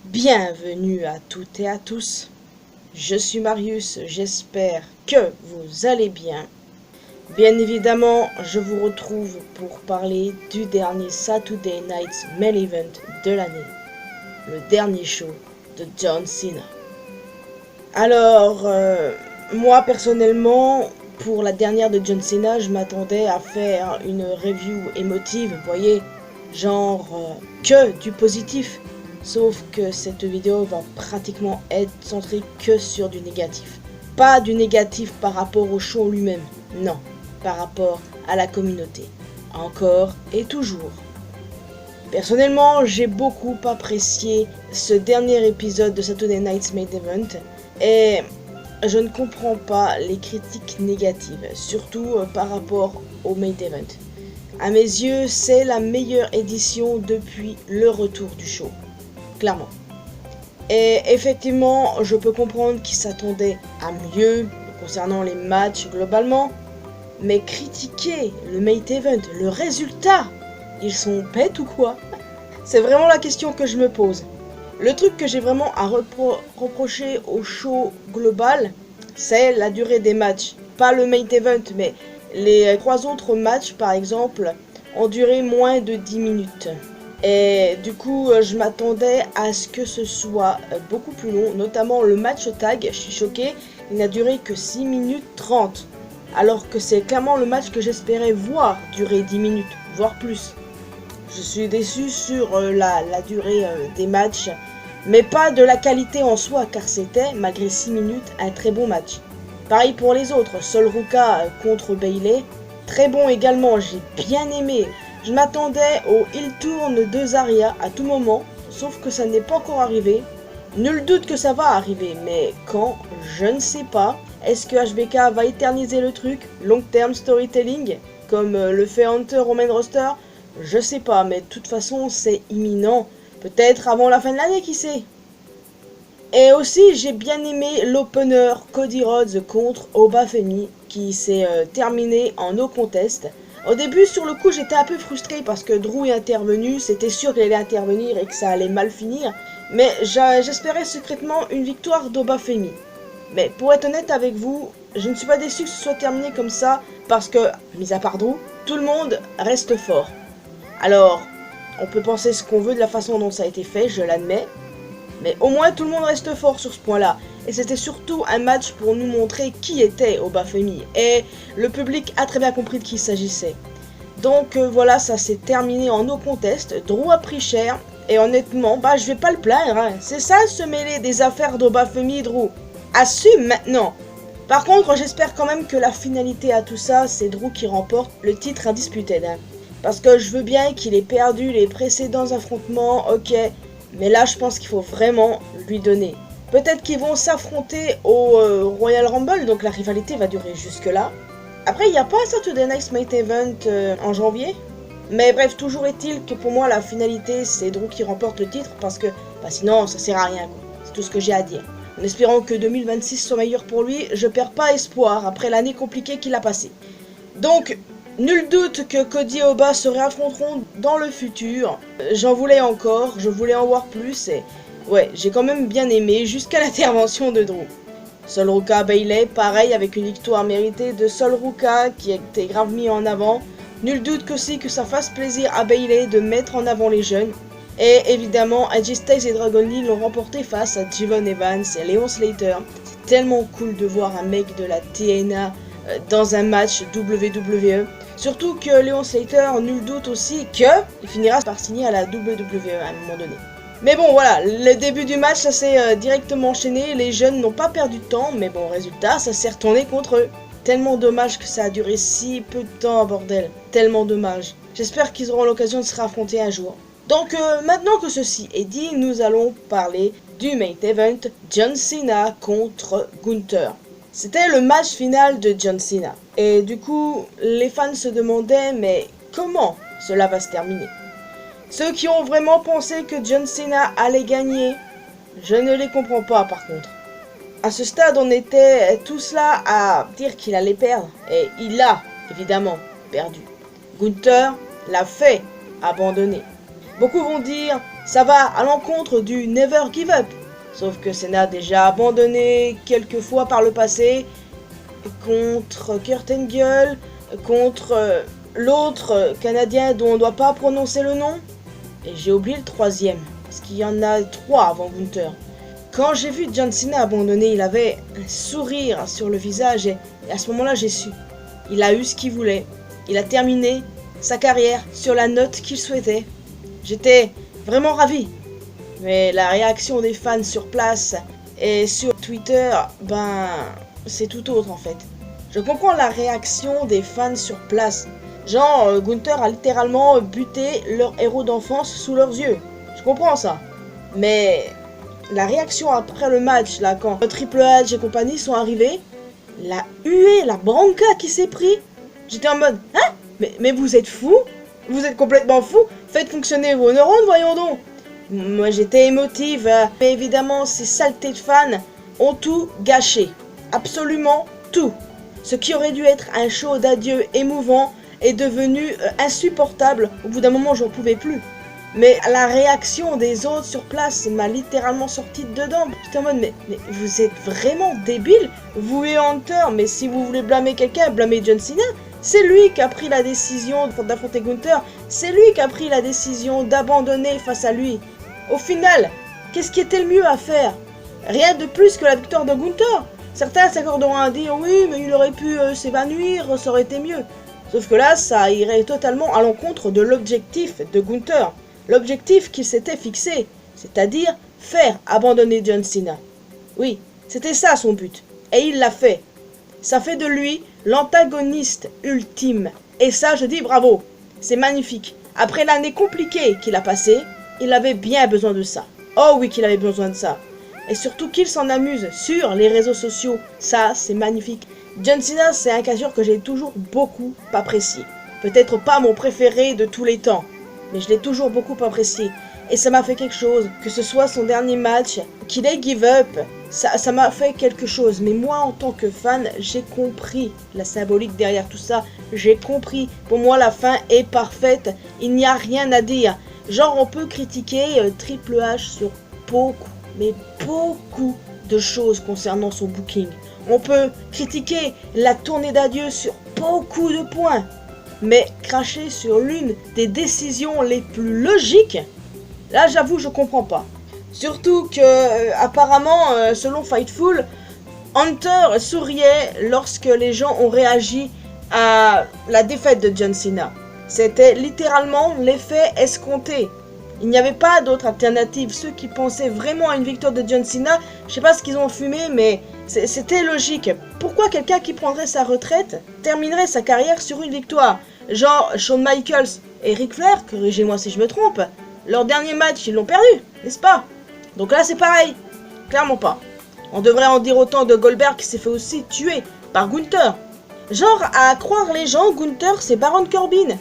Bienvenue à toutes et à tous. Je suis Marius, j'espère que vous allez bien. Bien évidemment, je vous retrouve pour parler du dernier Saturday Night Main Event de l'année, le dernier show de John Cena. Alors, moi personnellement, pour la dernière de John Cena, je m'attendais à faire une review émotive, vous voyez, genre que du positif. Sauf que cette vidéo va pratiquement être centrée que sur du négatif. Pas du négatif par rapport au show lui-même, non, par rapport à la communauté. Encore et toujours. Personnellement, j'ai beaucoup apprécié ce dernier épisode de Saturday Night Main Event et je ne comprends pas les critiques négatives, surtout par rapport au Main Event. À mes yeux, c'est la meilleure édition depuis le retour du show. Clairement. Et effectivement, je peux comprendre qu'ils s'attendaient à mieux concernant les matchs globalement, mais critiquer le main event, le résultat, ils sont bêtes ou quoi? C'est vraiment la question que je me pose. Le truc que j'ai vraiment à reprocher au show global, c'est la durée des matchs. Pas le main event, mais les 3 autres matchs, par exemple, ont duré moins de 10 minutes. Et du coup, je m'attendais à ce que ce soit beaucoup plus long, notamment le match tag, je suis choquée, il n'a duré que 6 minutes 30. Alors que c'est clairement le match que j'espérais voir durer 10 minutes, voire plus. Je suis déçu sur la durée des matchs, mais pas de la qualité en soi, car c'était, malgré 6 minutes, un très bon match. Pareil pour les autres, Sol Ruka contre Bayley, très bon également, j'ai bien aimé. Je m'attendais au heel turn de Zarya à tout moment, sauf que ça n'est pas encore arrivé. Nul doute que ça va arriver, mais quand, je ne sais pas. Est-ce que HBK va éterniser le truc, long term storytelling, comme le fait Hunter au main roster? Je sais pas, mais de toute façon c'est imminent. Peut-être avant la fin de l'année, qui sait. Et aussi, j'ai bien aimé l'opener Cody Rhodes contre Obafemi, qui s'est terminé en no contest. Au début, sur le coup, j'étais un peu frustré parce que Drew est intervenu, c'était sûr qu'il allait intervenir et que ça allait mal finir, mais j'espérais secrètement une victoire d'Obafemi. Mais pour être honnête avec vous, je ne suis pas déçu que ce soit terminé comme ça, parce que, mis à part Drew, tout le monde reste fort. Alors, on peut penser ce qu'on veut de la façon dont ça a été fait, je l'admets, mais au moins tout le monde reste fort sur ce point-là. Et c'était surtout un match pour nous montrer qui était Obafemi. Et le public a très bien compris de qui il s'agissait. Donc voilà, ça s'est terminé en no contest. Drew a pris cher. Et honnêtement, je vais pas le plaindre. Hein. C'est ça, se mêler des affaires d'Obafemi, Drew. Assume maintenant. Par contre, j'espère quand même que la finalité à tout ça, c'est Drew qui remporte le titre Undisputed. Hein. Parce que je veux bien qu'il ait perdu les précédents affrontements, ok. Mais là, je pense qu'il faut vraiment lui donner. Peut-être qu'ils vont s'affronter au Royal Rumble, donc la rivalité va durer jusque-là. Après, il n'y a pas un Saturday Night Main Event en janvier. Mais bref, toujours est-il que pour moi, la finalité, c'est Drew qui remporte le titre, parce que sinon, ça sert à rien, quoi. C'est tout ce que j'ai à dire. En espérant que 2026 soit meilleur pour lui, je perds pas espoir après l'année compliquée qu'il a passée. Donc, nul doute que Cody et Oba se réaffronteront dans le futur. J'en voulais encore, je voulais en voir plus et ouais, j'ai quand même bien aimé jusqu'à l'intervention de Drew. Sol Ruka Bayley, pareil avec une victoire méritée de Sol Ruka qui a été grave mis en avant. Nul doute aussi que ça fasse plaisir à Bayley de mettre en avant les jeunes. Et évidemment, AJ Styles et Dragon Lee l'ont remporté face à Javon Evans et Leon Slater. C'est tellement cool de voir un mec de la TNA dans un match WWE. Surtout que Leon Slater, nul doute aussi qu'il finira par signer à la WWE à un moment donné. Mais bon voilà, le début du match ça s'est directement enchaîné, les jeunes n'ont pas perdu de temps, mais bon résultat ça s'est retourné contre eux. Tellement dommage que ça a duré si peu de temps bordel, tellement dommage. J'espère qu'ils auront l'occasion de se réaffronter un jour. Donc maintenant que ceci est dit, nous allons parler du main event John Cena contre Gunther. C'était le match final de John Cena. Et du coup, les fans se demandaient, mais comment cela va se terminer? Ceux qui ont vraiment pensé que John Cena allait gagner, je ne les comprends pas par contre. À ce stade, on était tous là à dire qu'il allait perdre. Et il a, évidemment, perdu. Gunther l'a fait abandonner. Beaucoup vont dire, ça va à l'encontre du Never Give Up. Sauf que Cena a déjà abandonné quelques fois par le passé, contre Kurt Angle, contre l'autre Canadien dont on ne doit pas prononcer le nom. Et j'ai oublié le troisième, parce qu'il y en a 3 avant Gunther. Quand j'ai vu John Cena abandonner, il avait un sourire sur le visage et à ce moment-là j'ai su. Il a eu ce qu'il voulait. Il a terminé sa carrière sur la note qu'il souhaitait. J'étais vraiment ravi. Mais la réaction des fans sur place et sur Twitter, c'est tout autre en fait. Je comprends la réaction des fans sur place. Genre, Gunther a littéralement buté leur héros d'enfance sous leurs yeux. Je comprends ça. Mais la réaction après le match, là, quand Triple H et compagnie sont arrivés, la huée, la branca qui s'est pris, j'étais en mode, hein? Mais vous êtes fous? Vous êtes complètement fous? Faites fonctionner vos neurones, voyons donc. Moi j'étais émotive, mais évidemment ces saletés de fans ont tout gâché. Absolument tout. Ce qui aurait dû être un show d'adieu émouvant est devenu insupportable. Au bout d'un moment j'en pouvais plus. Mais la réaction des autres sur place m'a littéralement sorti de dedans. J'étais en mode, mais vous êtes vraiment débile? Vous et Hunter, mais si vous voulez blâmer quelqu'un, blâmez John Cena. C'est lui qui a pris la décision d'affronter Gunther. C'est lui qui a pris la décision d'abandonner face à lui. Au final, qu'est-ce qui était le mieux à faire? Rien de plus que la victoire de Gunther. Certains s'accorderont à dire, oui, mais il aurait pu s'évanouir, ça aurait été mieux. Sauf que là, ça irait totalement à l'encontre de l'objectif de Gunther. L'objectif qu'il s'était fixé, c'est-à-dire faire abandonner John Cena. Oui, c'était ça son but. Et il l'a fait. Ça fait de lui l'antagoniste ultime. Et ça, je dis bravo. C'est magnifique. Après l'année compliquée qu'il a passée, il avait bien besoin de ça. Oh oui qu'il avait besoin de ça. Et surtout qu'il s'en amuse sur les réseaux sociaux. Ça, c'est magnifique. John Cena, c'est un catcheur que j'ai toujours beaucoup apprécié. Peut-être pas mon préféré de tous les temps, mais je l'ai toujours beaucoup apprécié. Et ça m'a fait quelque chose, que ce soit son dernier match, qu'il ait give up, ça m'a fait quelque chose. Mais moi, en tant que fan, j'ai compris la symbolique derrière tout ça. J'ai compris. Pour moi, la fin est parfaite. Il n'y a rien à dire. Genre, on peut critiquer Triple H sur beaucoup, mais beaucoup de choses concernant son booking. On peut critiquer la tournée d'adieu sur beaucoup de points. Mais cracher sur l'une des décisions les plus logiques, là j'avoue je comprends pas. Surtout que apparemment selon Fightful, Hunter souriait lorsque les gens ont réagi à la défaite de John Cena. C'était littéralement l'effet escompté. Il n'y avait pas d'autre alternative. Ceux qui pensaient vraiment à une victoire de John Cena, je sais pas ce qu'ils ont fumé, mais c'était logique. Pourquoi quelqu'un qui prendrait sa retraite terminerait sa carrière sur une victoire? Genre Shawn Michaels et Ric Flair, corrigez-moi si je me trompe, leur dernier match ils l'ont perdu, n'est-ce pas? Donc là c'est pareil, clairement pas. On devrait en dire autant de Goldberg qui s'est fait aussi tuer par Gunther. Genre à croire les gens, Gunther c'est Baron Corbin.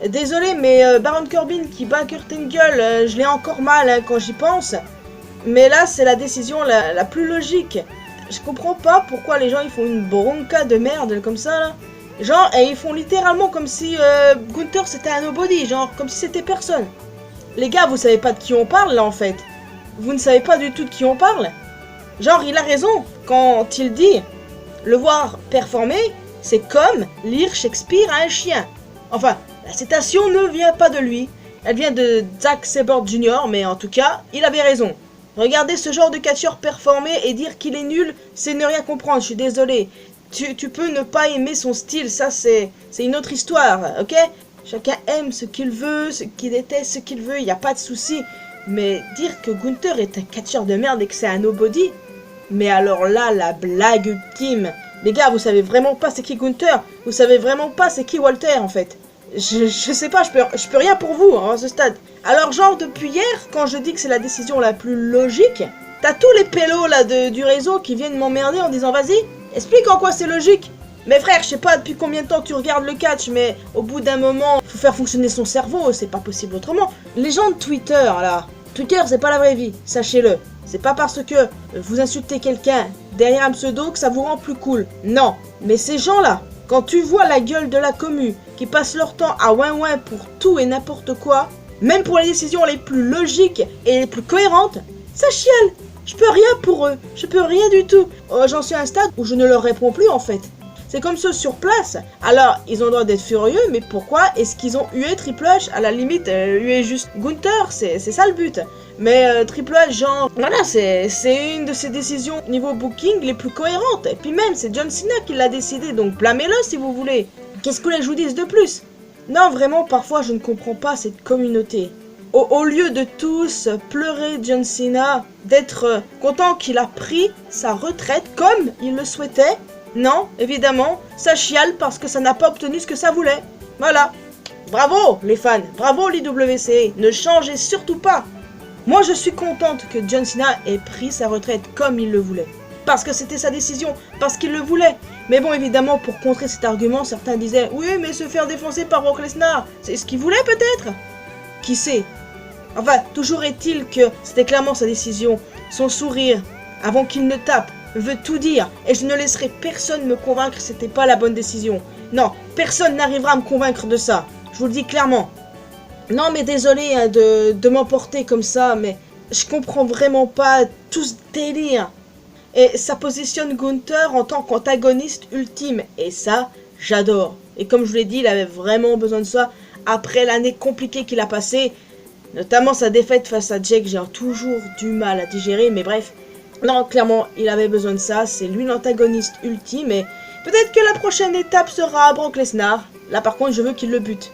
Désolé mais Baron Corbin qui bat Kurt Angle, je l'ai encore mal quand j'y pense. Mais là c'est la décision la plus logique. Je comprends pas pourquoi les gens ils font une bronca de merde comme ça là. Genre, et ils font littéralement comme si Gunther c'était un nobody, genre comme si c'était personne. Les gars, vous savez pas de qui on parle là en fait. Vous ne savez pas du tout de qui on parle. Genre, il a raison quand il dit le voir performer, c'est comme lire Shakespeare à un chien. Enfin, la citation ne vient pas de lui, elle vient de Zack Sabre Jr., mais en tout cas, il avait raison. Regardez ce genre de catcheur performer et dire qu'il est nul, c'est ne rien comprendre, je suis désolé. Tu peux ne pas aimer son style, ça c'est une autre histoire, ok? Chacun aime ce qu'il veut, ce qu'il déteste, ce qu'il veut, il n'y a pas de souci. Mais dire que Gunther est un catcheur de merde et que c'est un nobody, mais alors là, la blague ultime. Les gars, vous savez vraiment pas c'est qui Gunther, vous savez vraiment pas c'est qui Walter en fait. Je sais pas, je peux rien pour vous hein, à ce stade. Alors genre depuis hier, quand je dis que c'est la décision la plus logique, t'as tous les pélos là du réseau qui viennent m'emmerder en disant vas-y, explique en quoi c'est logique. Mais frère, je sais pas depuis combien de temps tu regardes le catch, mais au bout d'un moment, faut faire fonctionner son cerveau, c'est pas possible autrement. Les gens de Twitter là, Twitter c'est pas la vraie vie, sachez-le. C'est pas parce que vous insultez quelqu'un derrière un pseudo que ça vous rend plus cool. Non, mais ces gens-là, quand tu vois la gueule de la commu qui passent leur temps à ouin-ouin pour tout et n'importe quoi, Même pour les décisions les plus logiques et les plus cohérentes, ça chiale. Je peux rien pour eux, je peux rien du tout. J'en suis à un stade où je ne leur réponds plus en fait. C'est comme ceux sur place. Alors, ils ont le droit d'être furieux, mais pourquoi est-ce qu'ils ont hué Triple H? À la limite, hué juste Gunther, c'est ça le but. Mais Triple H, genre, voilà, c'est une de ses décisions niveau booking les plus cohérentes. Et puis même, c'est John Cena qui l'a décidé, donc blâmez-le si vous voulez. Qu'est-ce que les je vous dise de plus? Non, vraiment, parfois, je ne comprends pas cette communauté. Au lieu de tous pleurer John Cena, d'être content qu'il a pris sa retraite comme il le souhaitait, non, évidemment, ça chiale parce que ça n'a pas obtenu ce que ça voulait. Voilà. Bravo les fans, bravo l'IWC, ne changez surtout pas. Moi je suis contente que John Cena ait pris sa retraite comme il le voulait. Parce que c'était sa décision, parce qu'il le voulait. Mais bon, évidemment, pour contrer cet argument, certains disaient « Oui, mais se faire défoncer par Brock Lesnar, c'est ce qu'il voulait peut-être ?» Qui sait? Enfin, toujours est-il que c'était clairement sa décision. Son sourire, avant qu'il ne tape, veut tout dire. Et je ne laisserai personne me convaincre que c'était pas la bonne décision. Non, personne n'arrivera à me convaincre de ça. Je vous le dis clairement. Non, mais désolé hein, de m'emporter comme ça, mais je comprends vraiment pas tout ce délire. Et ça positionne Gunther en tant qu'antagoniste ultime. Et ça, j'adore. Et comme je vous l'ai dit, il avait vraiment besoin de ça après l'année compliquée qu'il a passée. Notamment sa défaite face à Jake, j'ai toujours du mal à digérer, mais bref. Non, clairement, il avait besoin de ça. C'est lui l'antagoniste ultime. Et peut-être que la prochaine étape sera Brock Lesnar. Là, par contre, je veux qu'il le bute.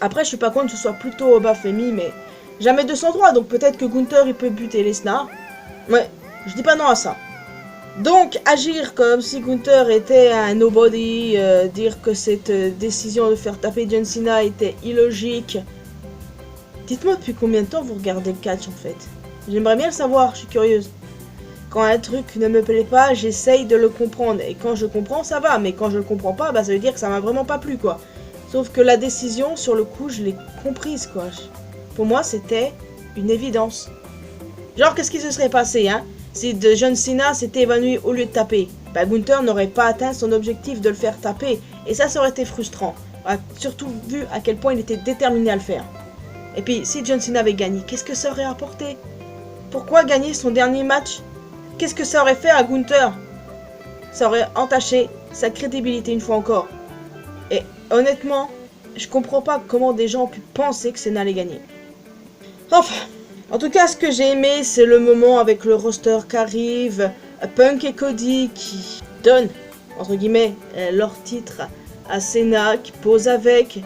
Après, je suis pas contre que ce soit plutôt Baphomet, mais jamais 203. Donc peut-être que Gunther, il peut buter Lesnar. Ouais, je dis pas non à ça. Donc, agir comme si Gunther était un nobody, dire que cette décision de faire taper John Cena était illogique. Dites-moi depuis combien de temps vous regardez le catch en fait. J'aimerais bien le savoir, je suis curieuse. Quand un truc ne me plaît pas, j'essaye de le comprendre. Et quand je comprends, ça va. Mais quand je le comprends pas, bah ça veut dire que ça m'a vraiment pas plu quoi. Sauf que la décision, sur le coup, je l'ai comprise quoi. Pour moi, c'était une évidence. Genre, qu'est-ce qui se serait passé hein si John Cena s'était évanoui au lieu de taper? Bah Gunther n'aurait pas atteint son objectif de le faire taper. Et ça aurait été frustrant. Surtout vu à quel point il était déterminé à le faire. Et puis, si John Cena avait gagné, qu'est-ce que ça aurait apporté? Pourquoi gagner son dernier match? Qu'est-ce que ça aurait fait à Gunther? Ça aurait entaché sa crédibilité une fois encore. Et honnêtement, je comprends pas comment des gens ont pu penser que Cena allait gagner. Enfin, en tout cas, ce que j'ai aimé, c'est le moment avec le roster qui arrive, Punk et Cody qui donnent, entre guillemets, leur titre à Cena, qui pose avec.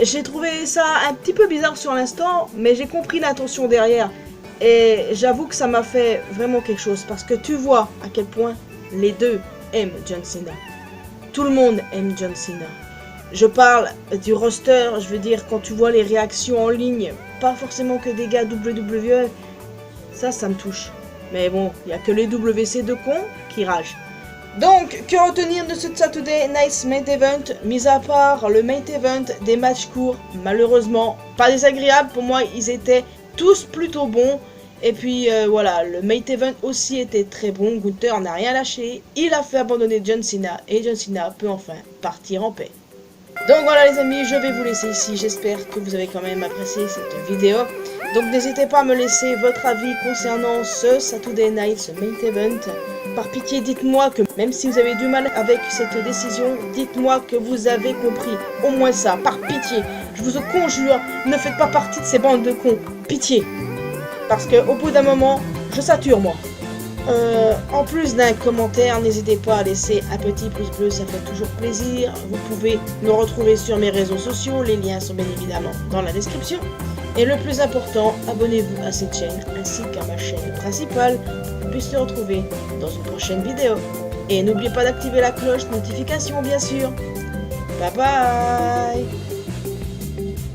J'ai trouvé ça un petit peu bizarre sur l'instant, mais j'ai compris l'intention derrière. Et j'avoue que ça m'a fait vraiment quelque chose, parce que tu vois à quel point les deux aiment John Cena. Tout le monde aime John Cena. Je parle du roster, je veux dire, quand tu vois les réactions en ligne, pas forcément que des gars WWE, ça me touche. Mais bon, il n'y a que les WC de cons qui ragent. Donc, que retenir de ce Saturday Night's Main Event, mis à part le Main Event des matchs courts, malheureusement, pas désagréables, pour moi ils étaient tous plutôt bons. Et puis voilà, le Main Event aussi était très bon, Gunther n'a rien lâché, il a fait abandonner John Cena et John Cena peut enfin partir en paix. Donc voilà les amis, je vais vous laisser ici, j'espère que vous avez quand même apprécié cette vidéo. Donc n'hésitez pas à me laisser votre avis concernant ce Saturday Night, ce Main Event. Par pitié, dites-moi que même si vous avez du mal avec cette décision, dites-moi que vous avez compris. Au moins ça, par pitié. Je vous conjure, ne faites pas partie de ces bandes de cons. Pitié. Parce qu'au bout d'un moment, je sature moi. En plus d'un commentaire, n'hésitez pas à laisser un petit pouce bleu, ça fait toujours plaisir. Vous pouvez nous retrouver sur mes réseaux sociaux, les liens sont bien évidemment dans la description. Et le plus important, abonnez-vous à cette chaîne ainsi qu'à ma chaîne principale pour que vous puissiez nous retrouver dans une prochaine vidéo. Et n'oubliez pas d'activer la cloche de notification bien sûr. Bye bye.